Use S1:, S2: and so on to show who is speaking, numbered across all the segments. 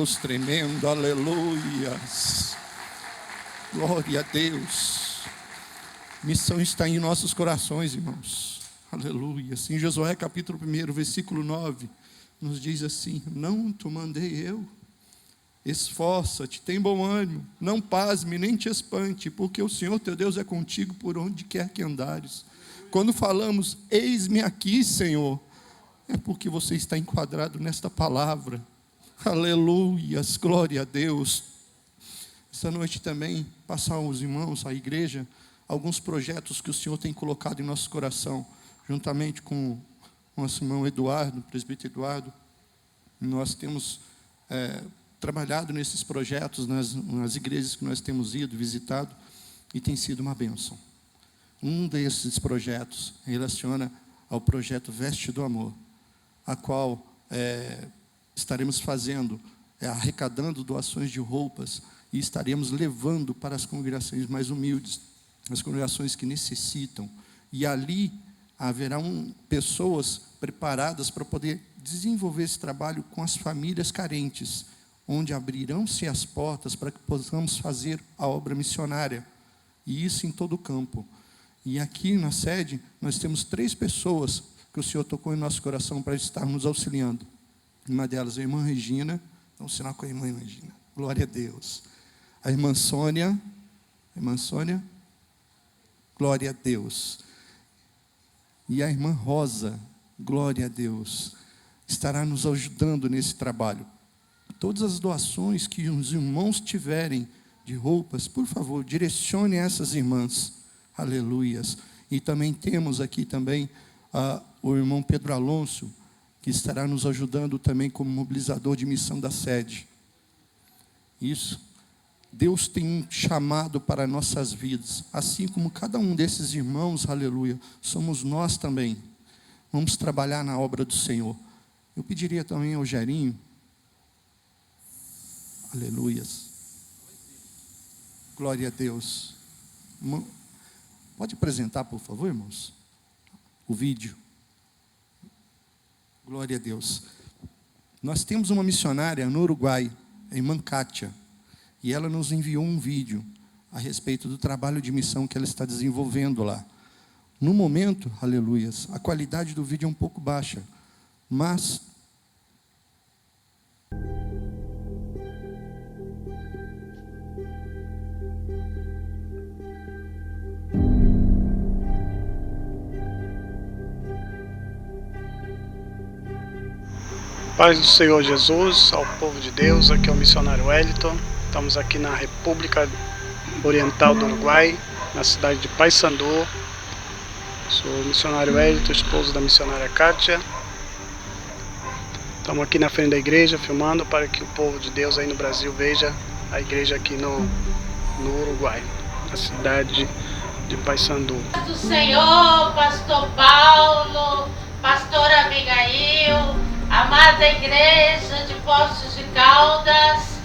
S1: Deus tremendo, aleluias. Glória a Deus. Missão está em nossos corações, irmãos. Aleluia. Em Josué capítulo 1, versículo 9, nos diz assim: não te mandei eu? Esforça-te, tem bom ânimo, não pasme, nem te espante, porque o Senhor teu Deus é contigo por onde quer que andares. Quando falamos, eis-me aqui, Senhor, é porque você está enquadrado nesta palavra. Aleluias, glória a Deus. Esta noite também, passar aos irmãos, à igreja, alguns projetos que o Senhor tem colocado em nosso coração, juntamente com o nosso irmão Eduardo, o presbítero Eduardo. Nós temos trabalhado nesses projetos nas igrejas que nós temos ido, visitado, e tem sido uma bênção. Um desses projetos relaciona ao projeto Veste do Amor, a qual estaremos fazendo, arrecadando doações de roupas, e estaremos levando para as congregações mais humildes, as congregações que necessitam, e ali haverá pessoas preparadas para poder desenvolver esse trabalho com as famílias carentes, onde abrirão-se as portas para que possamos fazer a obra missionária, e isso em todo o campo. E aqui na sede, nós temos 3 pessoas que o Senhor tocou em nosso coração para estar nos auxiliando. Uma delas é a irmã Regina, dá um sinal com a irmã Regina, glória a Deus. A irmã Sônia, glória a Deus. E a irmã Rosa, glória a Deus, estará nos ajudando nesse trabalho. Todas as doações que os irmãos tiverem de roupas, por favor, direcione essas irmãs. Aleluias. E também temos aqui também o irmão Pedro Alonso, que estará nos ajudando também como mobilizador de missão da sede. Isso. Deus tem um chamado para nossas vidas, assim como cada um desses irmãos, aleluia, somos nós também. Vamos trabalhar na obra do Senhor. Eu pediria também ao Gerinho, aleluias, glória a Deus. Pode apresentar, por favor, irmãos, o vídeo. Glória a Deus. Nós temos uma missionária no Uruguai, a irmã Kátia, e ela nos enviou um vídeo a respeito do trabalho de missão que ela está desenvolvendo lá. No momento, aleluias, a qualidade do vídeo é um pouco baixa, mas
S2: paz do Senhor Jesus, ao povo de Deus, aqui é o missionário Wellington. Estamos aqui na República Oriental do Uruguai, na cidade de Paysandú. Sou o missionário Wellington, esposo da missionária Kátia. Estamos aqui na frente da igreja, filmando para que o povo de Deus aí no Brasil veja a igreja aqui no Uruguai, na cidade de Paysandú.
S3: Do Senhor, pastor Paulo, pastora Abigail, amada igreja de Poços de Caldas,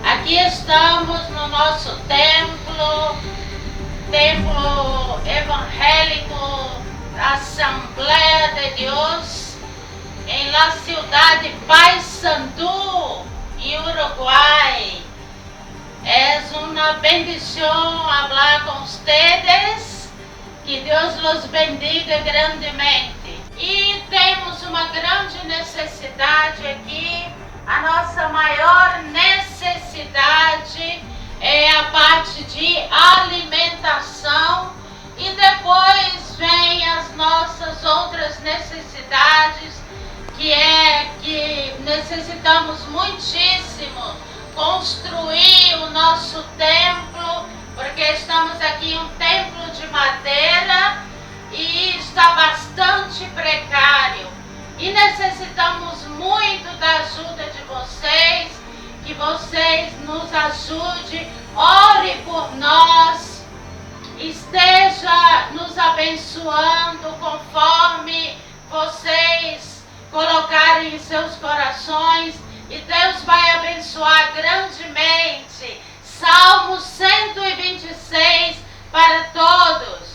S3: aqui estamos no nosso templo evangélico Assembleia de Deus, em la ciudad de Paysandú, em Uruguai. Es una bendición hablar con ustedes, que Deus los bendiga grandemente. E temos uma grande necessidade aqui. A nossa maior necessidade é a parte de alimentação, e depois vem as nossas outras necessidades, que necessitamos muitíssimo construir o nosso templo, porque estamos aqui em um templo de madeira e está bastante precário, e necessitamos muito da ajuda de vocês, que vocês nos ajudem, ore por nós, esteja nos abençoando conforme vocês colocarem em seus corações, e Deus vai abençoar grandemente. Salmo 126 para todos.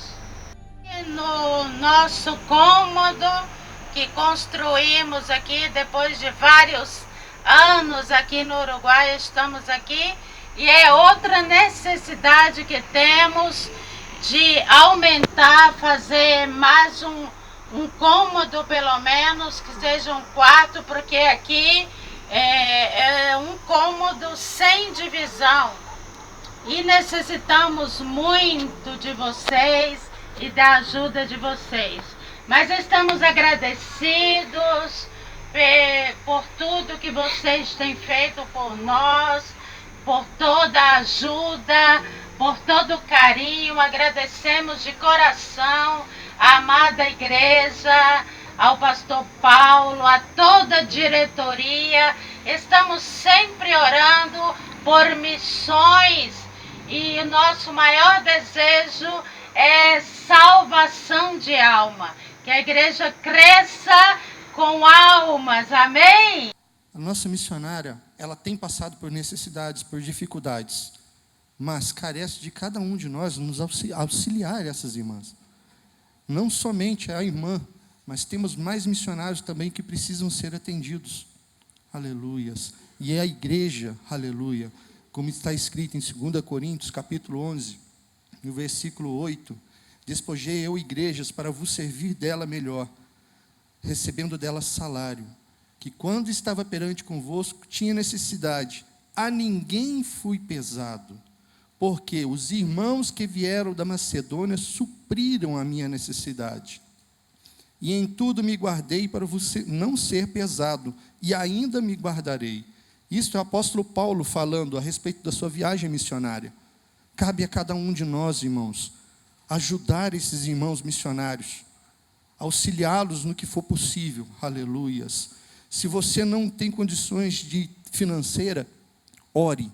S3: No nosso cômodo que construímos aqui depois de vários anos aqui no Uruguai, estamos aqui, e é outra necessidade que temos de aumentar, fazer mais um cômodo pelo menos, que seja um quarto, porque aqui é um cômodo sem divisão. E necessitamos muito de vocês e da ajuda de vocês. Mas estamos agradecidos por tudo que vocês têm feito por nós, por toda a ajuda, por todo o carinho. Agradecemos de coração a amada igreja, ao pastor Paulo, a toda a diretoria. Estamos sempre orando por missões e o nosso maior desejo é salvação de alma. Que a igreja cresça com almas, amém?
S1: A nossa missionária, ela tem passado por necessidades, por dificuldades, mas carece de cada um de nós nos auxiliar essas irmãs. Não somente a irmã, mas temos mais missionários também que precisam ser atendidos. Aleluias. E é a igreja, aleluia, como está escrito em 2 Coríntios, capítulo 11, no versículo 8, despojei eu igrejas para vos servir dela melhor, recebendo dela salário, que quando estava perante convosco, tinha necessidade, a ninguém fui pesado, porque os irmãos que vieram da Macedônia supriram a minha necessidade. E em tudo me guardei para você não ser pesado, e ainda me guardarei. Isto é o apóstolo Paulo falando a respeito da sua viagem missionária. Cabe a cada um de nós, irmãos, ajudar esses irmãos missionários, auxiliá-los no que for possível, aleluias. Se você não tem condições de financeira, ore,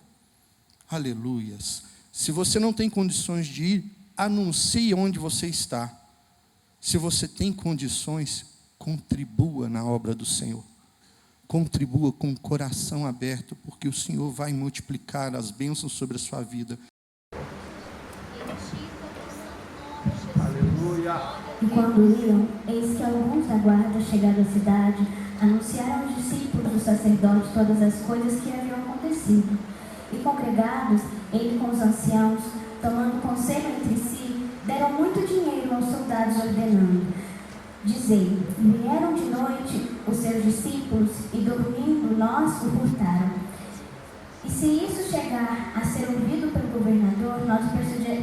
S1: aleluias. Se você não tem condições de ir, anuncie onde você está. Se você tem condições, contribua na obra do Senhor. Contribua com o coração aberto, porque o Senhor vai multiplicar as bênçãos sobre a sua vida.
S4: Aleluia. E quando iam, eis que alguns da guarda, chegado à cidade, anunciaram aos discípulos do sacerdote todas as coisas que haviam acontecido. E congregados, ele com os anciãos, tomando conselho entre si, deram muito dinheiro aos soldados, ordenando: dizei, vieram de noite os seus discípulos, e dormindo nós o furtaram. E se isso chegar a ser ouvido pelo governador, nós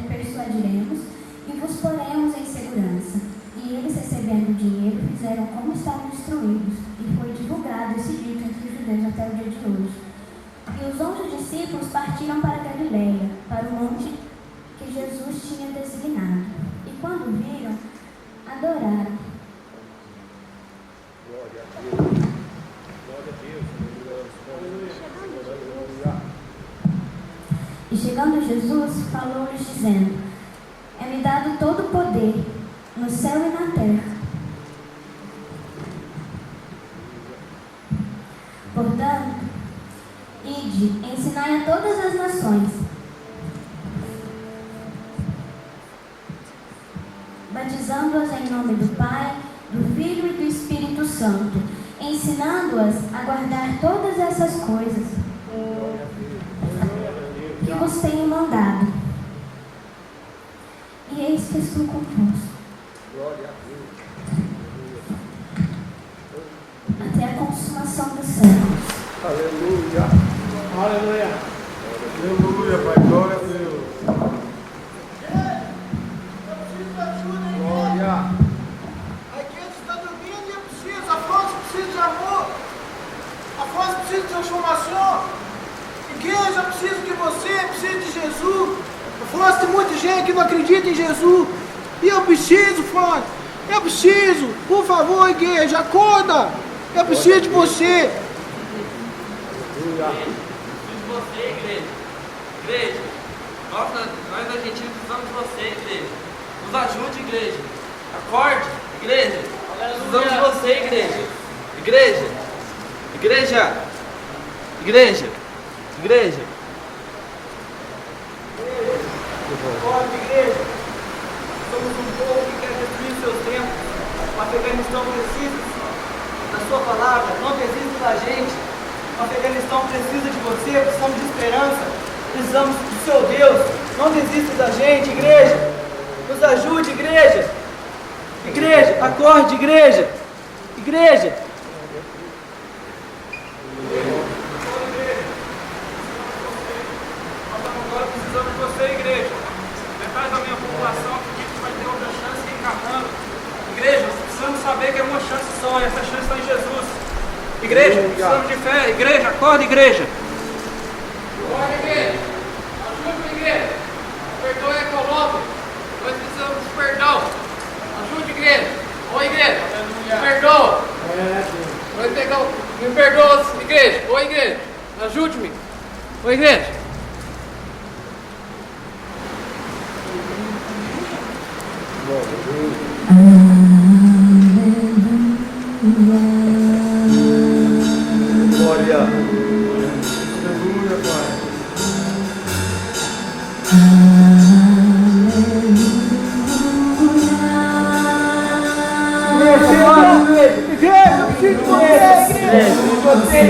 S4: persuadiremos e vos poremos em segurança. E eles, recebendo o dinheiro, fizeram como estavam instruídos, e foi divulgado esse dito entre os judeus até o dia de hoje. E os 11 discípulos partiram para Galileia, para o monte que Jesus tinha designado. E quando viram, adoraram.
S5: Glória a Deus. Glória a Deus.
S4: E chegando Jesus, falou-lhes dizendo: é-me dado todo o poder, no céu e na terra. Portanto, ide, ensinai a todas as nações, batizando-as em nome do Pai, do Filho e do Espírito Santo, ensinando-as a guardar todas essas coisas que vos tenho mandado. E eis que estou convosco até a consumação dos séculos.
S5: Aleluia.
S2: Aleluia.
S5: Aleluia, Pai. Glória a Deus. Glória.
S6: A igreja está dormindo e eu preciso. A força precisa de amor. A força precisa de transformação. Igreja, eu preciso de você, precisa de Jesus. A força tem muita gente que não acredita em Jesus. E eu preciso, Fonte. Eu preciso. Por favor, igreja, acorda. Eu preciso de você.
S5: Aleluia.
S7: De você, igreja. Igreja, nós argentinos precisamos de você, igreja. Nos ajude, igreja. Acorde, igreja. Precisamos de você, igreja. Igreja. Igreja. Igreja. Igreja.
S6: Acorda, igreja. Somos um povo que quer destruir seus tempos. Mas que estão precisos da sua palavra. Não desista da gente. O Afeganistão precisa de você, precisamos de esperança, precisamos do seu Deus. Não desista da gente, igreja. Nos ajude, igreja. Igreja, acorde, igreja. Igreja.
S5: Agora precisamos de você, igreja. Metade da minha população acredita que vai ter outra chance reencarnando. Igreja, precisamos saber que é uma chance só, e essa chance está em Jesus. Igreja, precisamos de fé. Igreja, acorda, igreja. Acorda, igreja. Ajude, igreja. Perdoe a coloca. Nós precisamos de perdão. Ajude, igreja. Ô, igreja, me perdoa. Me perdoa, igreja. Ô, igreja, ajude-me. Ô, igreja.
S6: Glória. Aleluia, Pai. Igreja, eu preciso de você,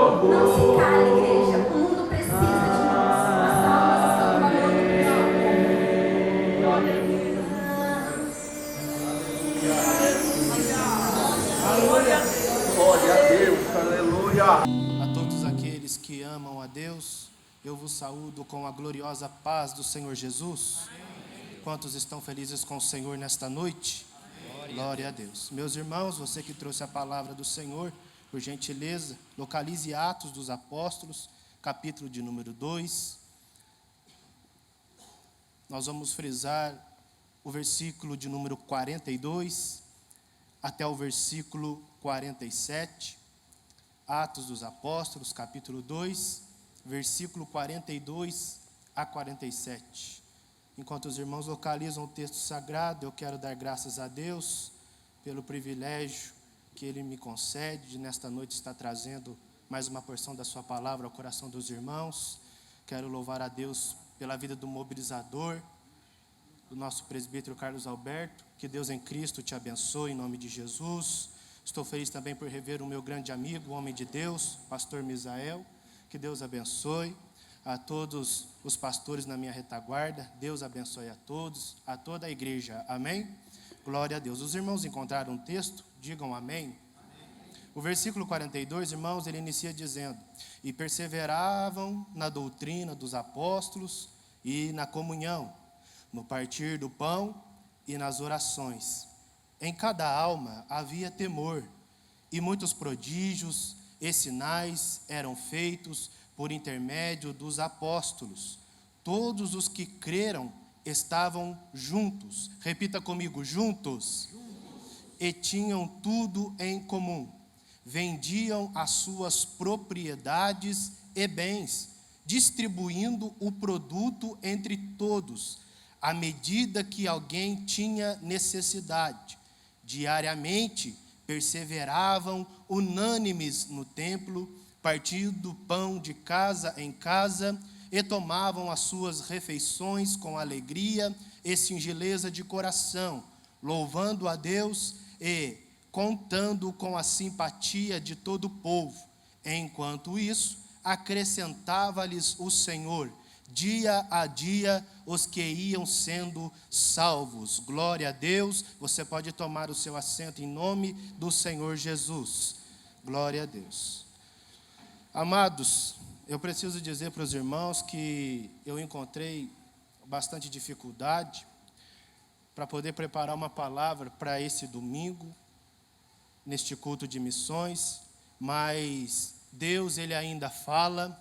S4: Não se cale, igreja. O mundo precisa de nós. As almas estão clamando por
S8: Glória a Deus, aleluia.
S9: A todos aqueles que amam a Deus, eu vos saúdo com a gloriosa paz do Senhor Jesus. Quantos estão felizes com o Senhor nesta noite? Glória a Deus. Meus irmãos, você que trouxe a palavra do Senhor, por gentileza, localize Atos dos Apóstolos, capítulo de número 2. Nós vamos frisar o versículo de número 42 até o versículo 47. Atos dos Apóstolos, capítulo 2, versículo 42 a 47. Enquanto os irmãos localizam o texto sagrado, eu quero dar graças a Deus pelo privilégio que Ele me concede de nesta noite estar trazendo mais uma porção da sua palavra ao coração dos irmãos. Quero louvar a Deus pela vida do mobilizador, do nosso presbítero Carlos Alberto. Que Deus em Cristo te abençoe em nome de Jesus. Estou feliz também por rever o meu grande amigo, o homem de Deus, pastor Misael. Que Deus abençoe a todos os pastores na minha retaguarda. Deus abençoe a todos, a toda a igreja. Amém? Glória a Deus. Os irmãos encontraram um texto? Digam amém. O versículo 42, irmãos, ele inicia dizendo: e perseveravam na doutrina dos apóstolos e na comunhão, no partir do pão e nas orações. Em cada alma havia temor, e muitos prodígios e sinais eram feitos por intermédio dos apóstolos. Todos os que creram estavam juntos. Repita comigo, juntos. E tinham tudo em comum. Vendiam as suas propriedades e bens, distribuindo o produto entre todos, à medida que alguém tinha necessidade. Diariamente perseveravam unânimes no templo, partindo o pão de casa em casa, e tomavam as suas refeições com alegria e singeleza de coração, louvando a Deus e contando com a simpatia de todo o povo. Enquanto isso, acrescentava-lhes o Senhor, dia a dia, os que iam sendo salvos. Glória a Deus. Você pode tomar o seu assento em nome do Senhor Jesus. Glória a Deus. Amados, eu preciso dizer para os irmãos que eu encontrei bastante dificuldade para poder preparar uma palavra para esse domingo, neste culto de missões, mas Deus, Ele ainda fala,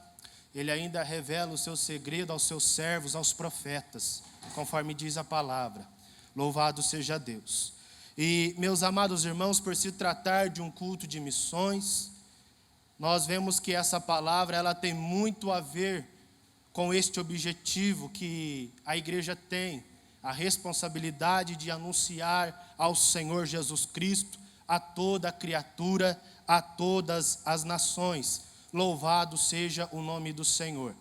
S9: Ele ainda revela o seu segredo aos seus servos, aos profetas, conforme diz a palavra. Louvado seja Deus. E, meus amados irmãos, por se tratar de um culto de missões, nós vemos que essa palavra ela tem muito a ver com este objetivo que a igreja tem, a responsabilidade de anunciar ao Senhor Jesus Cristo a toda criatura, a todas as nações. Louvado seja o nome do Senhor.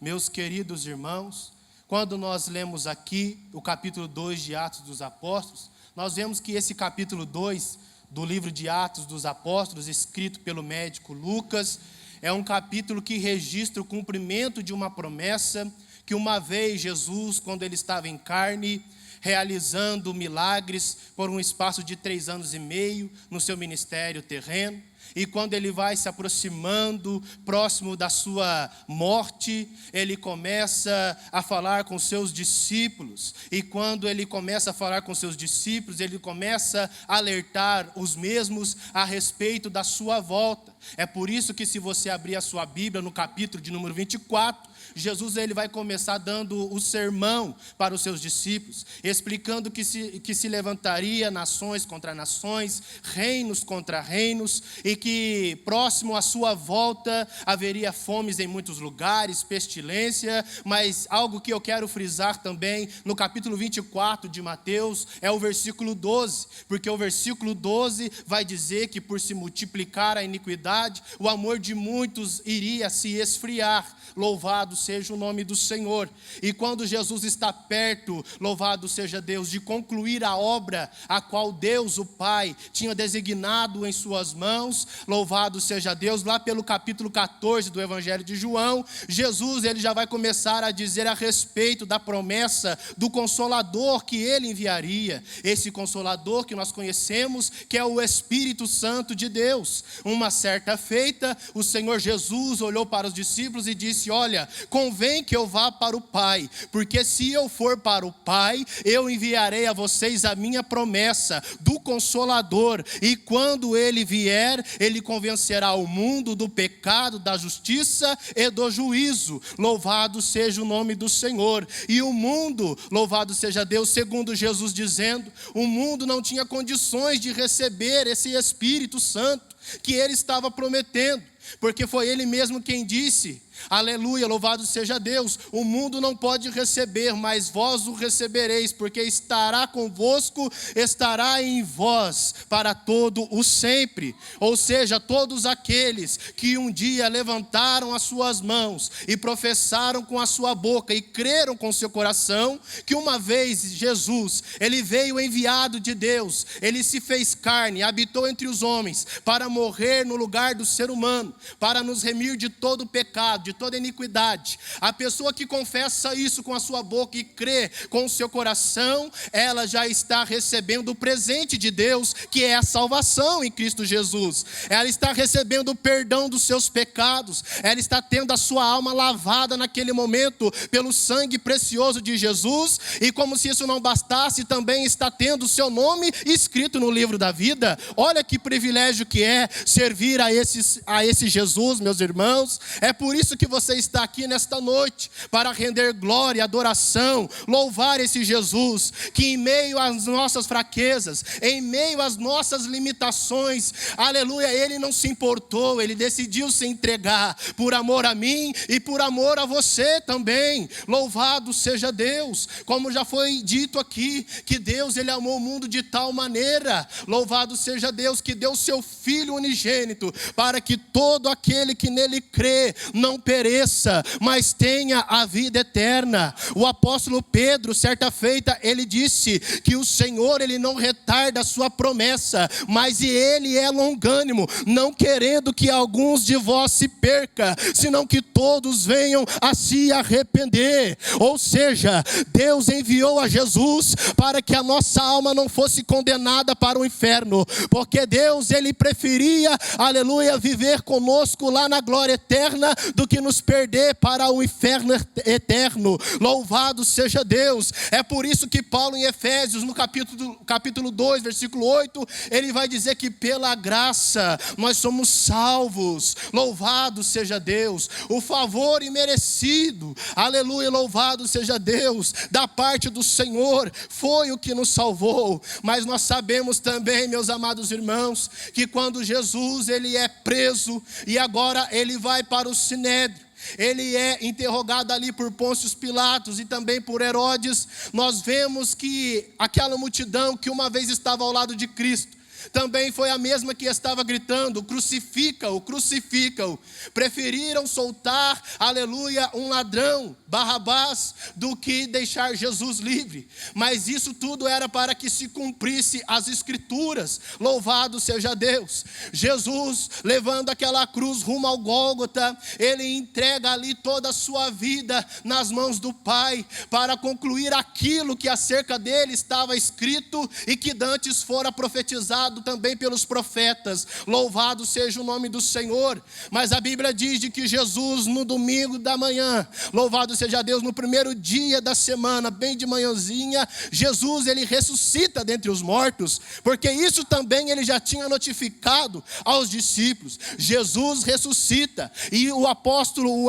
S9: Meus queridos irmãos, quando nós lemos aqui o capítulo 2 de Atos dos Apóstolos, nós vemos que esse capítulo 2 do livro de Atos dos Apóstolos, escrito pelo médico Lucas, é um capítulo que registra o cumprimento de uma promessa que uma vez Jesus, quando ele estava em carne, realizando milagres por um espaço de 3 anos e meio no seu ministério terreno, e quando ele vai se aproximando, próximo da sua morte, ele começa a falar com seus discípulos. E quando ele começa a falar com seus discípulos, ele começa a alertar os mesmos a respeito da sua volta. É por isso que, se você abrir a sua Bíblia no capítulo de número 24, Jesus ele vai começar dando o sermão para os seus discípulos, explicando que se levantaria nações contra nações, reinos contra reinos, e que próximo à sua volta haveria fomes em muitos lugares, pestilência. Mas algo que eu quero frisar também no capítulo 24 de Mateus é o versículo 12, porque o versículo 12 vai dizer que por se multiplicar a iniquidade, o amor de muitos iria se esfriar. Louvado seja o nome do Senhor. E quando Jesus está perto, louvado seja Deus, de concluir a obra a qual Deus, o Pai, tinha designado em suas mãos, irmãos, louvado seja Deus, lá pelo capítulo 14 do Evangelho de João, Jesus ele já vai começar a dizer a respeito da promessa do Consolador que ele enviaria. Esse Consolador que nós conhecemos, que é o Espírito Santo de Deus. Uma certa feita, o Senhor Jesus olhou para os discípulos e disse: olha, convém que eu vá para o Pai, porque se eu for para o Pai, eu enviarei a vocês a minha promessa do Consolador, e quando ele vier, ele convencerá o mundo do pecado, da justiça e do juízo. Louvado seja o nome do Senhor. E o mundo, louvado seja Deus, segundo Jesus dizendo, o mundo não tinha condições de receber esse Espírito Santo que ele estava prometendo, porque foi ele mesmo quem disse: aleluia, louvado seja Deus, o mundo não pode receber, mas vós o recebereis, porque estará convosco, estará em vós para todo o sempre. Ou seja, todos aqueles que um dia levantaram as suas mãos e professaram com a sua boca e creram com seu coração que uma vez Jesus, ele veio enviado de Deus, ele se fez carne, habitou entre os homens para morrer no lugar do ser humano, para nos remir de todo o pecado, de toda iniquidade. A pessoa que confessa isso com a sua boca e crê com o seu coração, ela já está recebendo o presente de Deus, que é a salvação em Cristo Jesus. Ela está recebendo o perdão dos seus pecados, ela está tendo a sua alma lavada naquele momento pelo sangue precioso de Jesus, e como se isso não bastasse, também está tendo o seu nome escrito no livro da vida. Olha que privilégio que é servir a esse Jesus, meus irmãos. É por isso que você está aqui nesta noite, para render glória, adoração, louvar esse Jesus, que em meio às nossas fraquezas, em meio às nossas limitações, aleluia, ele não se importou, ele decidiu se entregar, por amor a mim e por amor a você também. Louvado seja Deus. Como já foi dito aqui, que Deus ele amou o mundo de tal maneira, louvado seja Deus, que deu seu Filho unigênito, para que todo aquele que nele crê não pereça, mas tenha a vida eterna. O apóstolo Pedro, certa feita, ele disse que o Senhor ele não retarda a sua promessa, mas ele é longânimo, não querendo que alguns de vós se perca, senão que todos venham a se arrepender. Ou seja, Deus enviou a Jesus para que a nossa alma não fosse condenada para o inferno, porque Deus ele preferia, aleluia, viver conosco lá na glória eterna do que nos perder para o inferno eterno. Louvado seja Deus. É por isso que Paulo em Efésios, no capítulo 2, versículo 8, ele vai dizer que pela graça nós somos salvos. Louvado seja Deus. O favor imerecido, aleluia, louvado seja Deus, da parte do Senhor foi o que nos salvou. Mas nós sabemos também, meus amados irmãos, que quando Jesus ele é preso e agora ele vai para o Sinédrio, ele é interrogado ali por Pôncio Pilatos e também por Herodes. Nós vemos que aquela multidão que uma vez estava ao lado de Cristo também foi a mesma que estava gritando: crucifica-o, crucifica-o. Preferiram soltar, aleluia, um ladrão, Barrabás, do que deixar Jesus livre. Mas isso tudo era para que se cumprisse as escrituras. Louvado seja Deus. Jesus, levando aquela cruz rumo ao Gólgota, ele entrega ali toda a sua vida nas mãos do Pai, para concluir aquilo que acerca dele estava escrito e que dantes fora profetizado também pelos profetas. Louvado seja o nome do Senhor. Mas a Bíblia diz de que Jesus, no domingo da manhã, louvado seja Deus, no primeiro dia da semana, bem de manhãzinha, Jesus ele ressuscita dentre os mortos, porque isso também ele já tinha notificado aos discípulos. Jesus ressuscita, e o apóstolo,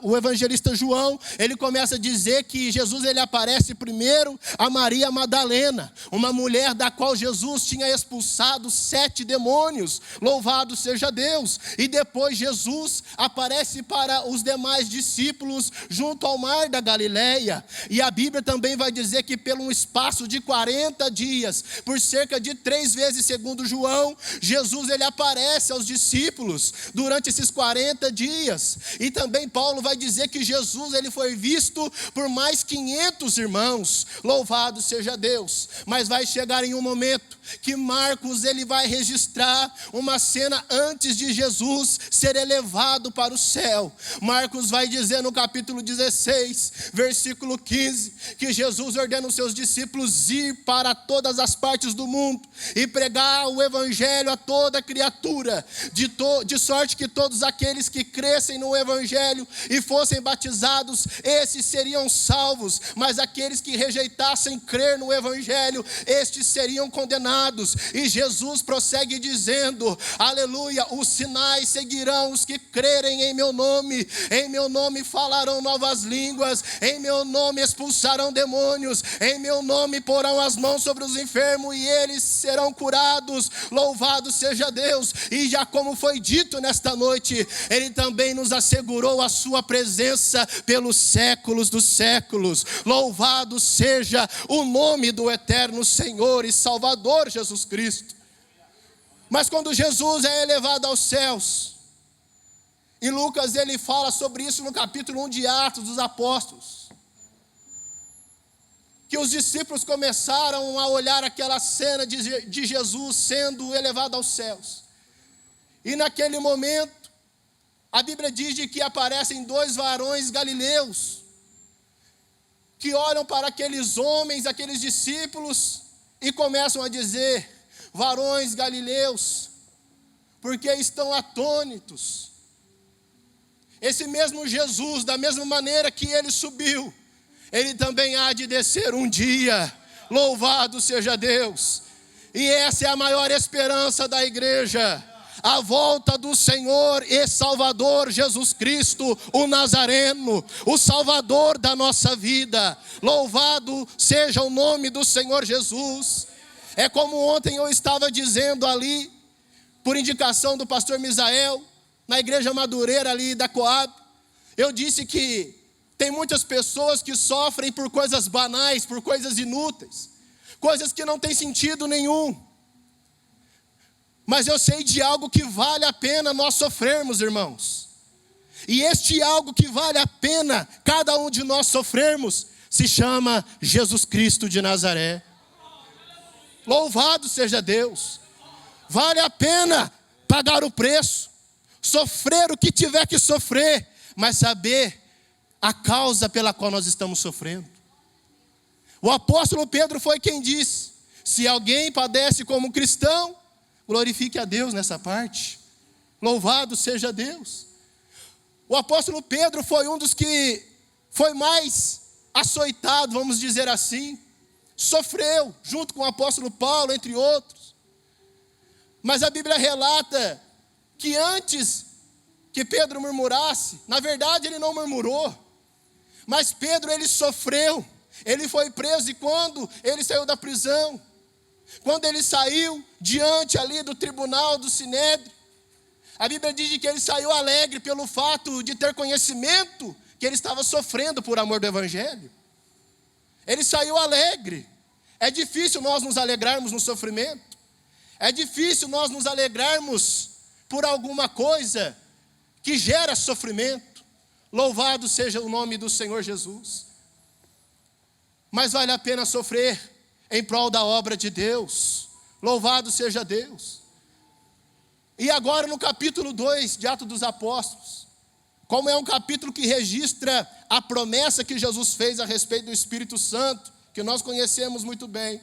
S9: o evangelista João, ele começa a dizer que Jesus ele aparece primeiro a Maria Madalena, uma mulher da qual Jesus tinha expulsado 7 demônios. Louvado seja Deus. E depois Jesus aparece para os demais discípulos junto ao mar da Galileia. E a Bíblia também vai dizer que pelo um espaço de 40 dias, por cerca de 3 vezes, segundo João, Jesus ele aparece aos discípulos durante esses 40 dias. E também Paulo vai dizer que Jesus ele foi visto por mais 500 irmãos. Louvado seja Deus. Mas vai chegar em um momento que Marcos Marcos ele vai registrar uma cena antes de Jesus ser elevado para o céu. Marcos vai dizer no capítulo 16, versículo 15, que Jesus ordena os seus discípulos ir para todas as partes do mundo e pregar o evangelho a toda criatura, de sorte que todos aqueles que crescem no evangelho e fossem batizados, esses seriam salvos, mas aqueles que rejeitassem crer no evangelho, estes seriam condenados. E Jesus prossegue dizendo, aleluia, os sinais seguirão os que crerem em meu nome falarão novas línguas, em meu nome expulsarão demônios, em meu nome porão as mãos sobre os enfermos e eles serão curados. Louvado seja Deus. E já como foi dito nesta noite, ele também nos assegurou a sua presença pelos séculos dos séculos. Louvado seja o nome do eterno Senhor e Salvador Jesus Cristo. Mas quando Jesus é elevado aos céus, e Lucas ele fala sobre isso no capítulo 1 de Atos dos Apóstolos, que os discípulos começaram a olhar aquela cena de Jesus sendo elevado aos céus. E naquele momento, a Bíblia diz de que aparecem 2 varões galileus, que olham para aqueles homens, aqueles discípulos, e começam a dizer, varões galileus, porque estão atônitos. Esse mesmo Jesus, da mesma maneira que ele subiu, ele também há de descer um dia. Louvado seja Deus. E essa é a maior esperança da igreja, a volta do Senhor e Salvador Jesus Cristo, o Nazareno, o Salvador da nossa vida. Louvado seja o nome do Senhor Jesus. É como ontem eu estava dizendo ali, por indicação do pastor Misael, na igreja Madureira ali da Coab, eu disse que tem muitas pessoas que sofrem por coisas banais, por coisas inúteis, coisas que não têm sentido nenhum. Mas eu sei de algo que vale a pena nós sofrermos, irmãos. E este algo que vale a pena cada um de nós sofrermos se chama Jesus Cristo de Nazaré. Louvado seja Deus. Vale a pena pagar o preço, sofrer o que tiver que sofrer, mas saber a causa pela qual nós estamos sofrendo. O apóstolo Pedro foi quem disse, se alguém padece como cristão, glorifique a Deus nessa parte. Louvado seja Deus. O apóstolo Pedro foi um dos que foi mais açoitado, vamos dizer assim. Sofreu, junto com o apóstolo Paulo, entre outros. Mas a Bíblia relata que antes que Pedro murmurasse, na verdade ele não murmurou. Mas Pedro ele sofreu, ele foi preso e quando ele saiu da prisão, quando ele saiu diante ali do tribunal do Sinédrio, a Bíblia diz que ele saiu alegre pelo fato de ter conhecimento que ele estava sofrendo por amor do Evangelho. Ele saiu alegre. É difícil nós nos alegrarmos no sofrimento. É difícil nós nos alegrarmos por alguma coisa que gera sofrimento. Louvado seja o nome do Senhor Jesus. Mas vale a pena sofrer em prol da obra de Deus. Louvado seja Deus. E agora no capítulo 2 de Atos dos Apóstolos, como é um capítulo que registra a promessa que Jesus fez a respeito do Espírito Santo, que nós conhecemos muito bem,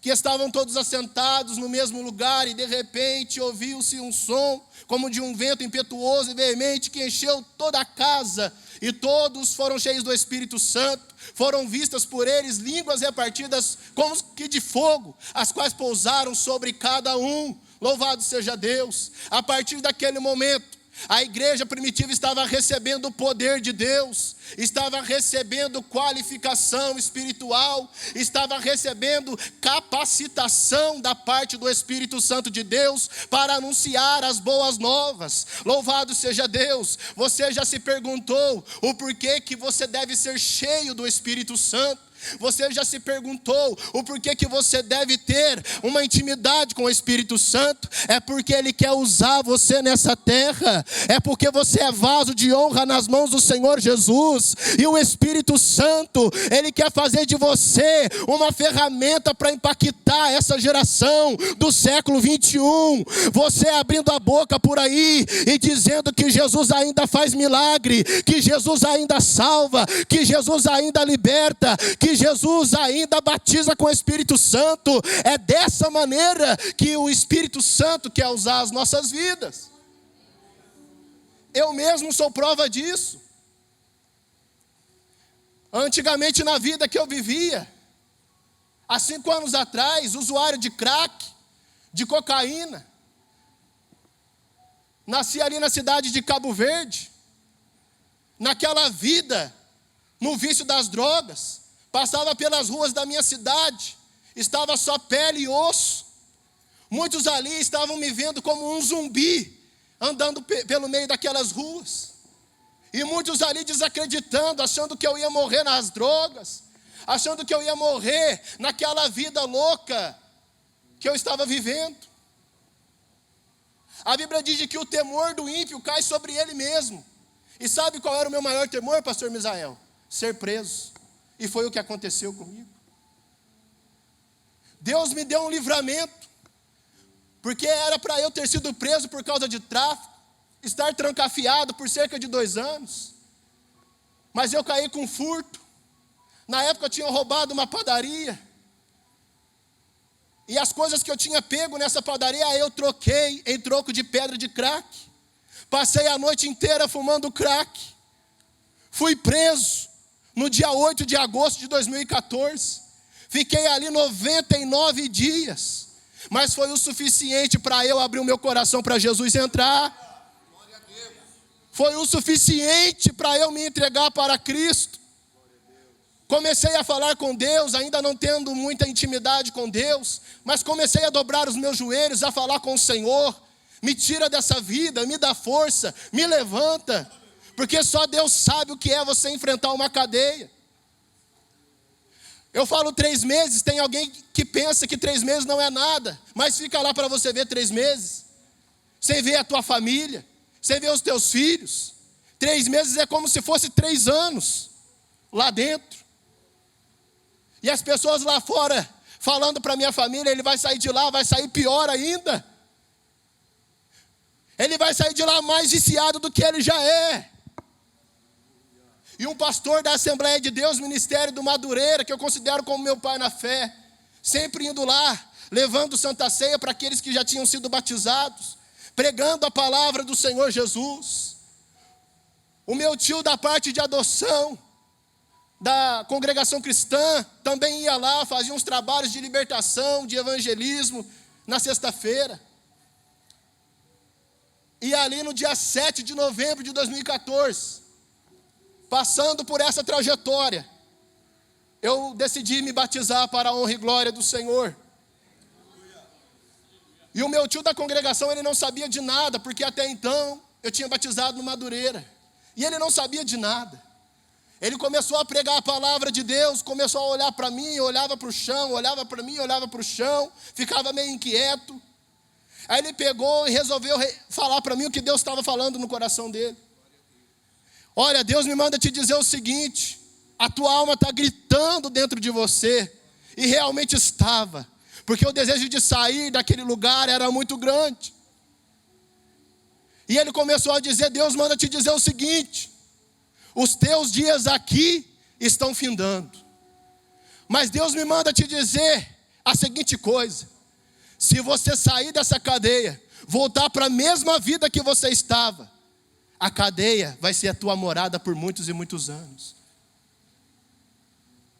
S9: que estavam todos assentados no mesmo lugar e de repente ouviu-se um som como de um vento impetuoso e veemente que encheu toda a casa e todos foram cheios do Espírito Santo, foram vistas por eles línguas repartidas como que de fogo, as quais pousaram sobre cada um. Louvado seja Deus. A partir daquele momento, a igreja primitiva estava recebendo o poder de Deus, estava recebendo qualificação espiritual, estava recebendo capacitação da parte do Espírito Santo de Deus para anunciar as boas novas. Louvado seja Deus. Você já se perguntou o porquê que você deve ser cheio do Espírito Santo? Você já se perguntou o porquê que você deve ter uma intimidade com o Espírito Santo? É porque Ele quer usar você nessa terra. É porque você é vaso de honra nas mãos do Senhor Jesus. E o Espírito Santo, Ele quer fazer de você uma ferramenta para impactar essa geração do século 21. Você abrindo a boca por aí e dizendo que Jesus ainda faz milagre, que Jesus ainda salva, que Jesus ainda liberta, que Jesus ainda batiza com o Espírito Santo. É dessa maneira que o Espírito Santo quer usar as nossas vidas. Eu mesmo sou prova disso. Antigamente, na vida que eu vivia, há 5 anos atrás, usuário de crack, de cocaína. Nasci ali na cidade de Cabo Verde. Naquela vida, no vício das drogas, passava pelas ruas da minha cidade, estava só pele e osso. Muitos ali estavam me vendo como um zumbi, andando pelo meio daquelas ruas. E muitos ali desacreditando, achando que eu ia morrer nas drogas, achando que eu ia morrer naquela vida louca que eu estava vivendo. A Bíblia diz que o temor do ímpio cai sobre ele mesmo. E sabe qual era o meu maior temor, pastor Misael? Ser preso. E foi o que aconteceu comigo. Deus me deu um livramento, porque era para eu ter sido preso por causa de tráfico, estar trancafiado por cerca de 2 anos. Mas eu caí com furto. Na época eu tinha roubado uma padaria. E as coisas que eu tinha pego nessa padaria, eu troquei em troco de pedra de crack. Passei a noite inteira fumando crack. Fui preso no dia 8 de agosto de 2014. Fiquei ali 99 dias. Mas foi o suficiente para eu abrir o meu coração para Jesus entrar. Foi o suficiente para eu me entregar para Cristo. Comecei a falar com Deus, ainda não tendo muita intimidade com Deus, mas comecei a dobrar os meus joelhos, a falar com o Senhor. Me tira dessa vida, me dá força, me levanta, porque só Deus sabe o que é você enfrentar uma cadeia. Eu falo 3 meses, tem alguém que pensa que 3 meses não é nada, mas fica lá para você ver 3 meses, sem ver a tua família, sem ver os teus filhos. 3 meses é como se fosse 3 anos lá dentro. E as pessoas lá fora falando para minha família, ele vai sair de lá, vai sair pior ainda. Ele vai sair de lá mais viciado do que ele já é. E um pastor da Assembleia de Deus, Ministério do Madureira, que eu considero como meu pai na fé, sempre indo lá, levando Santa Ceia para aqueles que já tinham sido batizados, pregando a palavra do Senhor Jesus. O meu tio da parte de adoção, da congregação cristã, também ia lá, fazia uns trabalhos de libertação, de evangelismo, na sexta-feira. E ali no dia 7 de novembro de 2014, passando por essa trajetória, eu decidi me batizar para a honra e glória do Senhor. E o meu tio da congregação, ele não sabia de nada, porque até então eu tinha batizado no Madureira. E ele não sabia de nada. Ele começou a pregar a palavra de Deus, começou a olhar para mim, olhava para o chão, olhava para mim, olhava para o chão, ficava meio inquieto. Aí ele pegou e resolveu falar para mim o que Deus estava falando no coração dele. Olha, Deus me manda te dizer o seguinte: a tua alma está gritando dentro de você, e realmente estava, porque o desejo de sair daquele lugar era muito grande. E ele começou a dizer: Deus manda te dizer o seguinte: os teus dias aqui estão findando. Mas Deus me manda te dizer a seguinte coisa: se você sair dessa cadeia, voltar para a mesma vida que você estava, a cadeia vai ser a tua morada por muitos e muitos anos.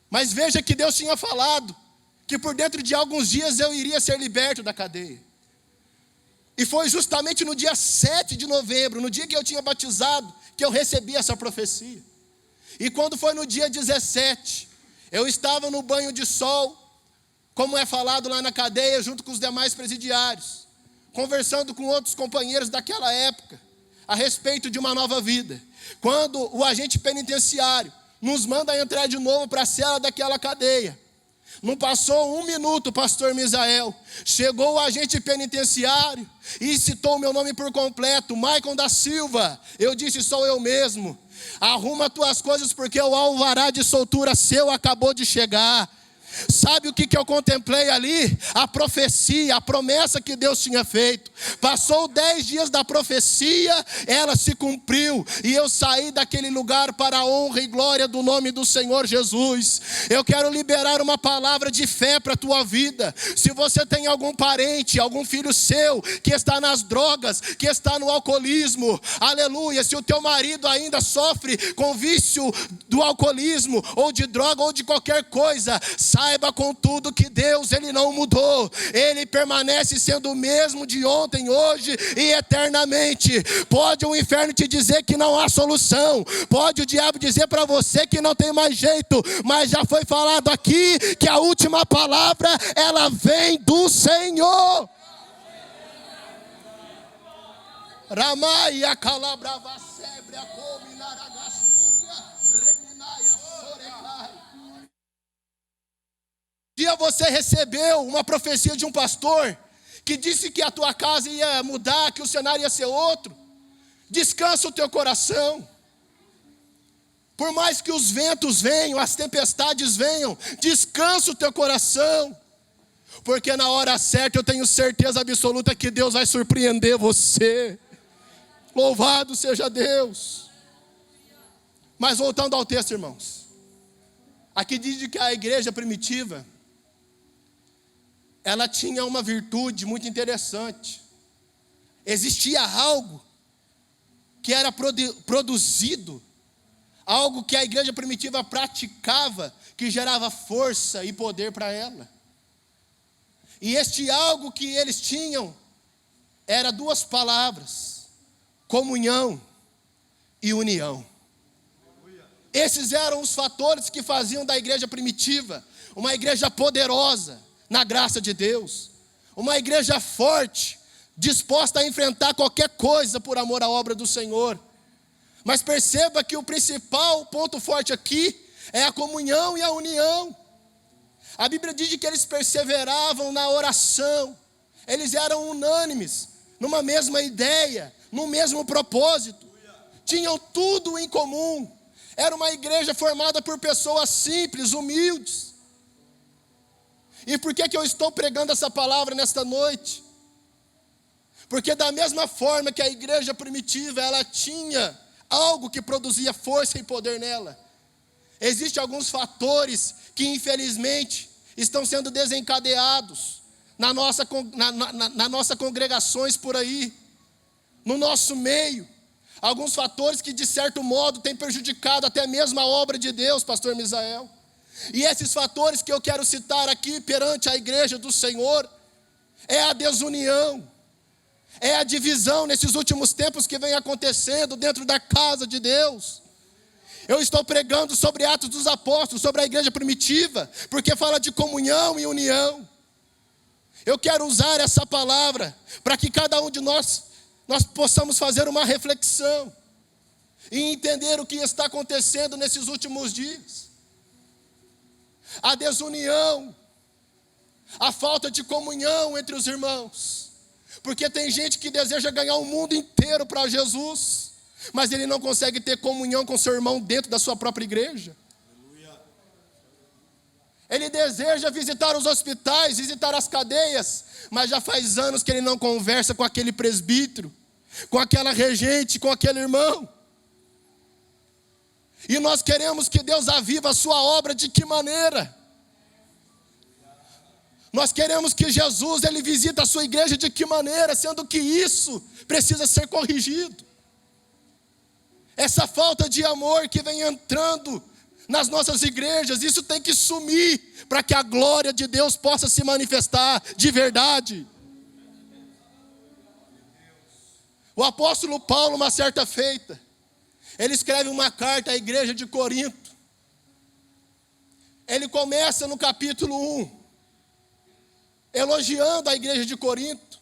S9: Mas veja que Deus tinha falado que por dentro de alguns dias eu iria ser liberto da cadeia. E foi justamente no dia 7 de novembro, no dia que eu tinha batizado, que eu recebi essa profecia. E quando foi no dia 17, eu estava no banho de sol, como é falado lá na cadeia, junto com os demais presidiários, conversando com outros companheiros daquela época, a respeito de uma nova vida. Quando o agente penitenciário nos manda entrar de novo para a cela daquela cadeia. Não passou 1 minuto, pastor Misael, chegou o agente penitenciário e citou meu nome por completo, Maicon da Silva. Eu disse, sou eu mesmo. Arruma tuas coisas porque o alvará de soltura seu acabou de chegar. Sabe o que eu contemplei ali? A profecia, a promessa que Deus tinha feito. Passou 10 dias da profecia, ela se cumpriu. E eu saí daquele lugar para a honra e glória do nome do Senhor Jesus. Eu quero liberar uma palavra de fé para a tua vida. Se você tem algum parente, algum filho seu que está nas drogas, que está no alcoolismo, aleluia. Se o teu marido ainda sofre com vício do alcoolismo, ou de droga, ou de qualquer coisa, saiba contudo que Deus, Ele não mudou. Ele permanece sendo o mesmo de ontem, hoje e eternamente. Pode o inferno te dizer que não há solução, pode o diabo dizer para você que não tem mais jeito, mas já foi falado aqui que a última palavra, ela vem do Senhor. Ramaia calabrava sebre a cominaragaçúbia reminaia sorecai. Um dia você recebeu uma profecia de um pastor que disse que a tua casa ia mudar, que o cenário ia ser outro. Descansa o teu coração. Por mais que os ventos venham, as tempestades venham, descansa o teu coração. Porque na hora certa eu tenho certeza absoluta que Deus vai surpreender você. Louvado seja Deus. Mas voltando ao texto, irmãos. Aqui diz que a igreja primitiva, ela tinha uma virtude muito interessante. Existia algo que era produzido, algo que a igreja primitiva praticava, que gerava força e poder para ela. E este algo que eles tinham, era 2 palavras: comunhão e união. Esses eram os fatores que faziam da igreja primitiva uma igreja poderosa na graça de Deus, uma igreja forte, disposta a enfrentar qualquer coisa por amor à obra do Senhor. Mas perceba que o principal ponto forte aqui é a comunhão e a união. A Bíblia diz que eles perseveravam na oração, eles eram unânimes, numa mesma ideia, no mesmo propósito, tinham tudo em comum. Era uma igreja formada por pessoas simples, humildes. E por que eu estou pregando essa palavra nesta noite? Porque da mesma forma que a igreja primitiva, ela tinha algo que produzia força e poder nela, existem alguns fatores que infelizmente estão sendo desencadeados nas nossas congregações por aí, no nosso meio. Alguns fatores que de certo modo têm prejudicado até mesmo a obra de Deus, pastor Misael. E esses fatores que eu quero citar aqui perante a igreja do Senhor é a desunião, é a divisão nesses últimos tempos que vem acontecendo dentro da casa de Deus. Eu estou pregando sobre Atos dos Apóstolos, sobre a igreja primitiva, porque fala de comunhão e união. Eu quero usar essa palavra para que cada um de nós possamos fazer uma reflexão e entender o que está acontecendo nesses últimos dias. A desunião, a falta de comunhão entre os irmãos, porque tem gente que deseja ganhar o mundo inteiro para Jesus, mas ele não consegue ter comunhão com seu irmão dentro da sua própria igreja. Ele deseja visitar os hospitais, visitar as cadeias, mas já faz anos que ele não conversa com aquele presbítero, com aquela regente, com aquele irmão. E nós queremos que Deus aviva a sua obra de que maneira? Nós queremos que Jesus, ele visita a sua igreja de que maneira? Sendo que isso precisa ser corrigido. Essa falta de amor que vem entrando nas nossas igrejas, isso tem que sumir, para que a glória de Deus possa se manifestar de verdade. O apóstolo Paulo, uma certa feita, ele escreve uma carta à igreja de Corinto. Ele começa no capítulo 1, elogiando a igreja de Corinto,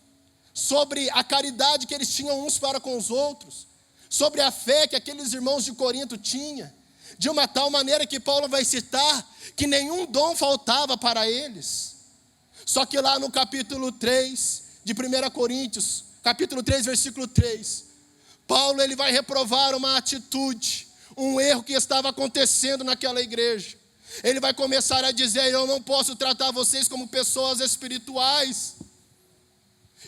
S9: sobre a caridade que eles tinham uns para com os outros, sobre a fé que aqueles irmãos de Corinto tinham. de uma tal maneira que Paulo vai citar que nenhum dom faltava para eles. Só que lá no capítulo 3 de 1 Coríntios, capítulo 3, versículo 3, Paulo ele vai reprovar uma atitude, um erro que estava acontecendo naquela igreja. Ele vai começar a dizer: eu não posso tratar vocês como pessoas espirituais,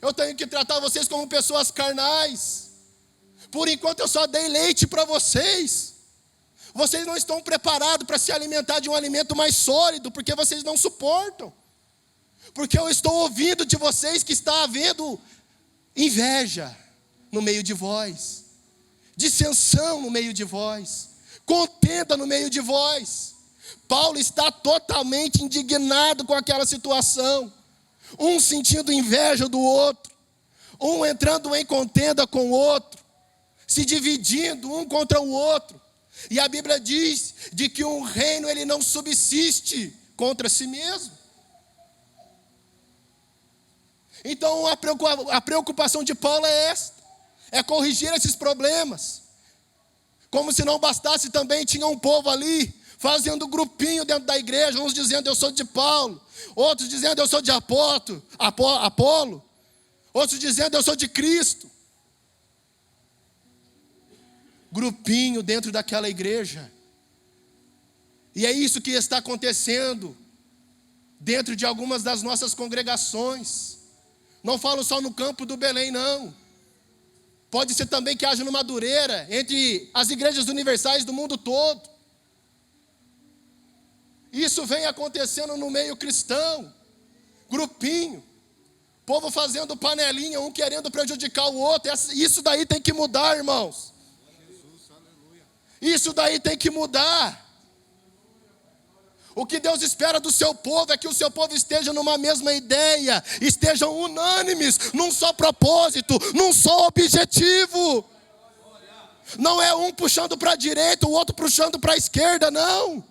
S9: eu tenho que tratar vocês como pessoas carnais. Por enquanto eu só dei leite para vocês. Vocês não estão preparados para se alimentar de um alimento mais sólido, porque vocês não suportam. Porque eu estou ouvindo de vocês que está havendo inveja no meio de vós, dissensão no meio de vós, contenda no meio de vós. Paulo está totalmente indignado com aquela situação. Um sentindo inveja do outro, um entrando em contenda com o outro, se dividindo um contra o outro. E a Bíblia diz de que um reino ele não subsiste contra si mesmo. Então a preocupação de Paulo é esta, é corrigir esses problemas. Como se não bastasse, também tinha um povo ali fazendo grupinho dentro da igreja, uns dizendo eu sou de Paulo, outros dizendo eu sou de Apolo, outros dizendo eu sou de Cristo. Grupinho dentro daquela igreja. E é isso que está acontecendo dentro de algumas das nossas congregações. Não falo só no campo do Belém, não. Pode ser também que haja no Madureira, entre as igrejas universais do mundo todo. Isso vem acontecendo no meio cristão. Grupinho. Povo fazendo panelinha, um querendo prejudicar o outro. Isso daí tem que mudar, irmãos. Isso daí tem que mudar. O que Deus espera do seu povo é que o seu povo esteja numa mesma ideia, estejam unânimes, num só propósito, num só objetivo. Não é um puxando para a direita, o outro puxando para a esquerda, não.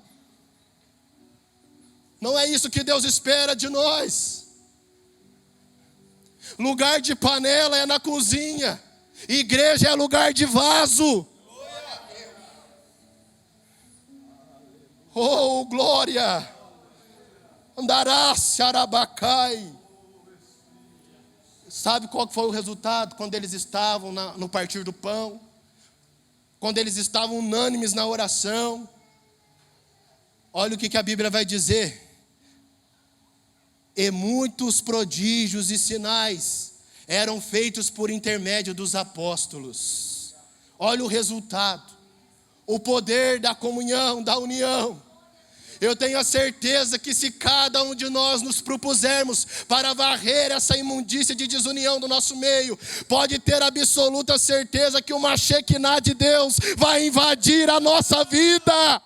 S9: Não é isso que Deus espera de nós. Lugar de panela é na cozinha, igreja é lugar de vaso. Oh, glória! Andará, Arabacai. Sabe qual foi o resultado? Quando eles estavam no partir do pão, quando eles estavam unânimes na oração. Olha o que a Bíblia vai dizer. E muitos prodígios e sinais eram feitos por intermédio dos apóstolos. Olha o resultado. O poder da comunhão, da união. Eu tenho a certeza que se cada um de nós nos propusermos para varrer essa imundícia de desunião do nosso meio, pode ter absoluta certeza que uma Shekinah de Deus vai invadir a nossa vida.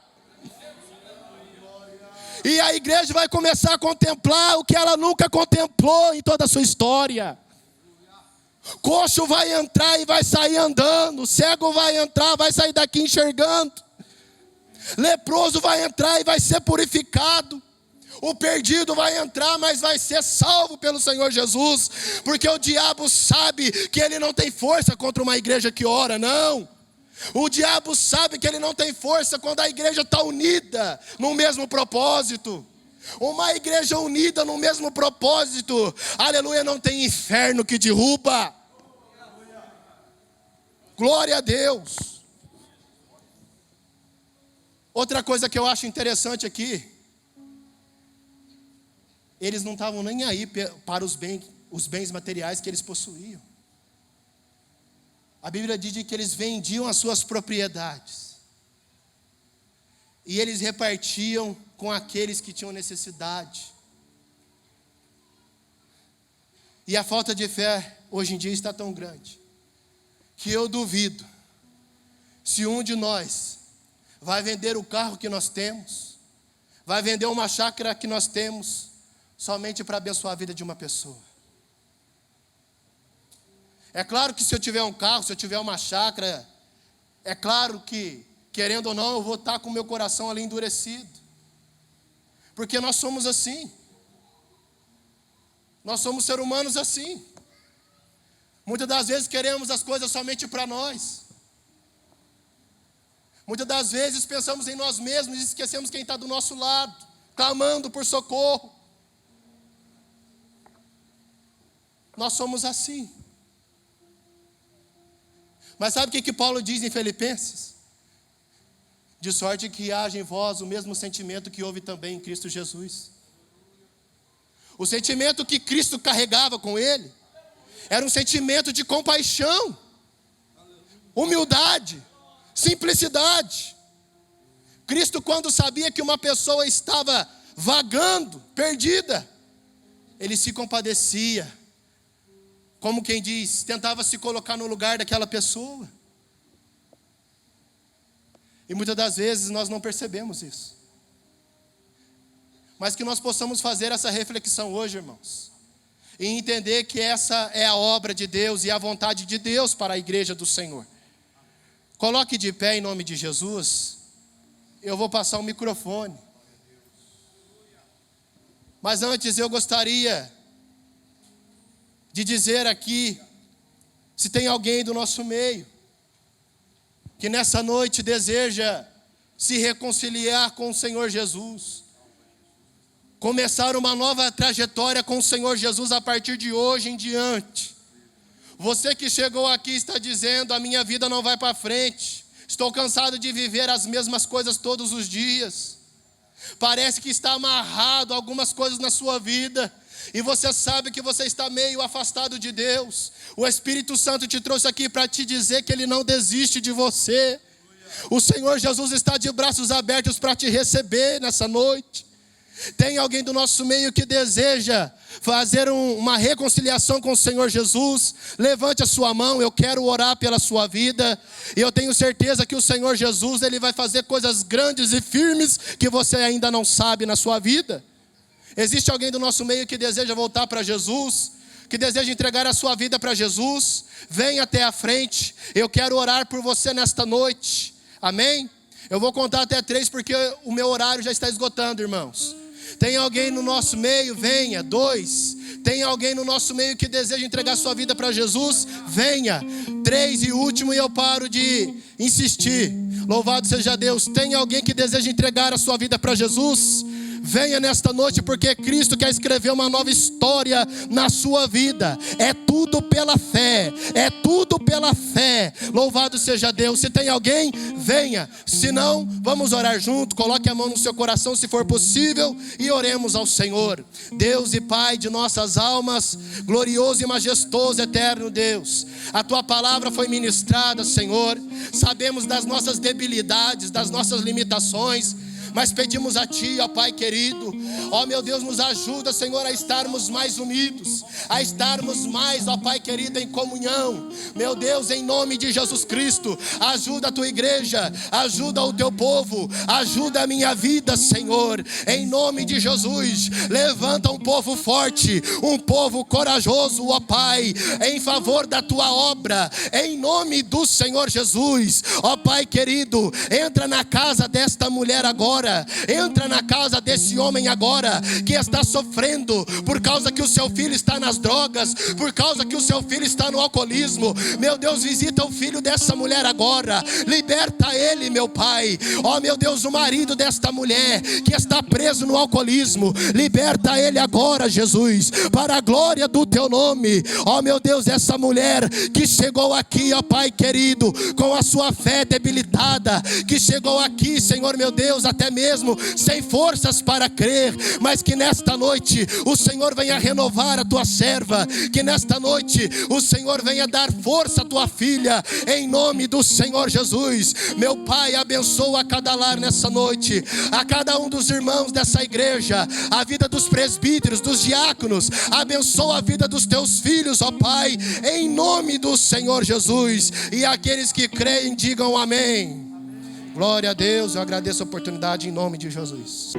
S9: E a igreja vai começar a contemplar o que ela nunca contemplou em toda a sua história. Coxo vai entrar e vai sair andando, cego vai entrar, vai sair daqui enxergando. Leproso vai entrar e vai ser purificado. O perdido vai entrar, mas vai ser salvo pelo Senhor Jesus. Porque o diabo sabe que ele não tem força contra uma igreja que ora, não. O diabo sabe que ele não tem força quando a igreja está unida no mesmo propósito. Uma igreja unida no mesmo propósito, aleluia, não tem inferno que derruba. Glória a Deus. Outra coisa que eu acho interessante aqui, eles não estavam nem aí para os bens materiais que eles possuíam. A Bíblia diz que eles vendiam as suas propriedades e eles repartiam com aqueles que tinham necessidade. E a falta de fé hoje em dia está tão grande que eu duvido se um de nós vai vender o carro que nós temos, vai vender uma chácara que nós temos, somente para abençoar a vida de uma pessoa. É claro que se eu tiver um carro, se eu tiver uma chácara, é claro que, querendo ou não, eu vou estar com o meu coração ali endurecido. Porque nós somos assim. Nós somos seres humanos assim. Muitas das vezes queremos as coisas somente para nós. Muitas das vezes pensamos em nós mesmos e esquecemos quem está do nosso lado, clamando por socorro. Nós somos assim. Mas sabe o que Paulo diz em Filipenses? De sorte que haja em vós o mesmo sentimento que houve também em Cristo Jesus. O sentimento que Cristo carregava com ele era um sentimento de compaixão, humildade, simplicidade. Cristo, quando sabia que uma pessoa estava vagando, perdida, ele se compadecia, como quem diz, tentava se colocar no lugar daquela pessoa. E muitas das vezes nós não percebemos isso. Mas que nós possamos fazer essa reflexão hoje, irmãos, e entender que essa é a obra de Deus e a vontade de Deus para a igreja do Senhor. Coloque de pé em nome de Jesus. Eu vou passar o microfone. Mas antes eu gostaria de dizer aqui, se tem alguém do nosso meio que nessa noite deseja se reconciliar com o Senhor Jesus, começar uma nova trajetória com o Senhor Jesus a partir de hoje em diante. Você que chegou aqui está dizendo: a minha vida não vai para frente, estou cansado de viver as mesmas coisas todos os dias. Parece que está amarrado algumas coisas na sua vida, e você sabe que você está meio afastado de Deus. O Espírito Santo te trouxe aqui para te dizer que Ele não desiste de você. O Senhor Jesus está de braços abertos para te receber nessa noite. Tem alguém do nosso meio que deseja fazer uma reconciliação com o Senhor Jesus? Levante a sua mão, eu quero orar pela sua vida. E eu tenho certeza que o Senhor Jesus, Ele vai fazer coisas grandes e firmes que você ainda não sabe na sua vida. Existe alguém do nosso meio que deseja voltar para Jesus, que deseja entregar a sua vida para Jesus? Venha até a frente, eu quero orar por você nesta noite, amém? Eu vou contar até 3 porque o meu horário já está esgotando, irmãos. Tem alguém no nosso meio? Venha. 2. Tem alguém no nosso meio que deseja entregar sua vida para Jesus? Venha. 3 e último, e eu paro de insistir. Louvado seja Deus. Tem alguém que deseja entregar a sua vida para Jesus? Venha nesta noite, porque Cristo quer escrever uma nova história na sua vida. É tudo pela fé, é tudo pela fé. Louvado seja Deus. Se tem alguém, venha. Se não, vamos orar junto. Coloque a mão no seu coração se for possível e oremos ao Senhor. Deus e Pai de nossas almas, glorioso e majestoso, eterno Deus, a Tua palavra foi ministrada, Senhor. Sabemos das nossas debilidades, das nossas limitações, mas pedimos a Ti, ó Pai querido, ó meu Deus, nos ajuda, Senhor, a estarmos mais unidos, a estarmos mais, ó Pai querido, em comunhão. Meu Deus, em nome de Jesus Cristo, ajuda a Tua igreja, ajuda o Teu povo, ajuda a minha vida, Senhor, em nome de Jesus. Levanta um povo forte, um povo corajoso, ó Pai, em favor da Tua obra, em nome do Senhor Jesus. Ó Pai querido, entra na casa desta mulher agora, entra na casa desse homem agora, que está sofrendo por causa que o seu filho está nas drogas, por causa que o seu filho está no alcoolismo. Meu Deus, visita o filho dessa mulher agora, liberta ele, meu Pai. Ó meu Deus, o marido desta mulher que está preso no alcoolismo, liberta ele agora, Jesus, para a glória do Teu nome. Ó meu Deus, essa mulher que chegou aqui, ó Pai querido, com a sua fé debilitada, que chegou aqui, Senhor meu Deus, até mesmo sem forças para crer, mas que nesta noite o Senhor venha renovar a Tua serva, que nesta noite o Senhor venha dar força à Tua filha, em nome do Senhor Jesus. Meu Pai, abençoa a cada lar nessa noite, a cada um dos irmãos dessa igreja, a vida dos presbíteros, dos diáconos, abençoa a vida dos Teus filhos, ó Pai, em nome do Senhor Jesus. E aqueles que creem digam amém. Glória a Deus, eu agradeço a oportunidade em nome de Jesus.